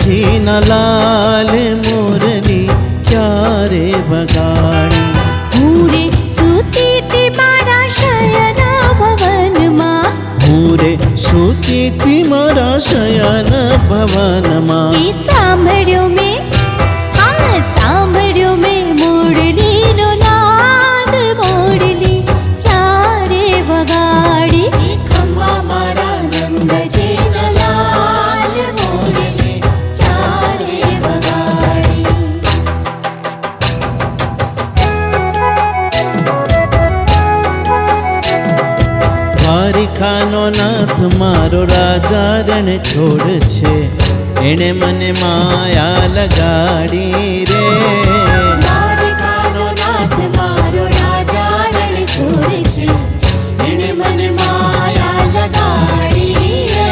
નંદજી ના લાલ મોરલી ક્યારે વગાડી. હું રે સૂતી તી મારા શયન ભવનમાં, હું રે સૂતી તી મારા શયન ભવનમાં. એ સાંભળ્યો મેં, હા સાંભળ્યો મેં મોરલીનો નાદ, મોરલી ક્યારે વગાડી. ખમ્મા મારા નંદજીના લાલ, મોરલી ક્યારે વગાડી. દ્વારિકાનો નાથ મારો રાજા રણ છોડ છે, એણે મને માયા લગાડી રે. દ્વારિકાનો નાથ મારો રાજા રણ છોડ છે, એને મને માયા લગાડી રે.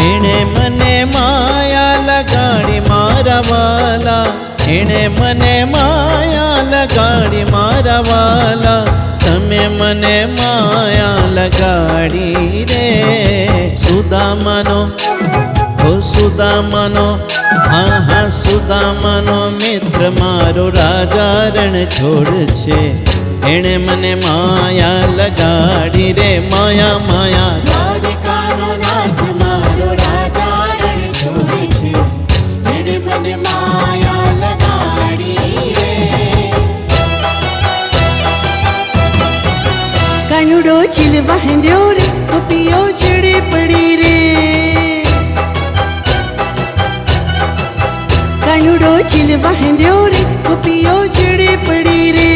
એણે મને માયા લગાડી મારા વાલા, એણે મને માયા લગાડી મારા વાલા. તમે મને માયા લગાડી રે. સુદામાનો ઓ સુદામાનો, હા હા સુદામાનો મિત્ર મારો રાજા રણ છોડ છે, એણે મને માયા લગાડી રે. માયા માયા દ્વારિકાનો નાથ મારો રાજા રણ છોડ છે, એને મને માયા લગાડી રે. કાનુડો ચીલવા હેંડ્યો રે, ગોપીઓ ચડે પડી રે. કાનુડો ચીલવા હેંડ્યો રે, ગોપીઓ ચડે પડી રે.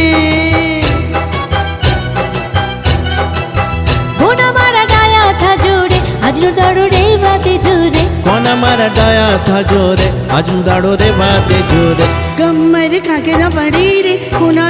કોના મારા ડાયા થા જોડે, આજનો દાડો રેવા દે જોડે. કોના મારા ડાયા થા જોરે, આજનો દાડો રે વાદે જોરે. કમર કાંકરા પડી રે, ખૂન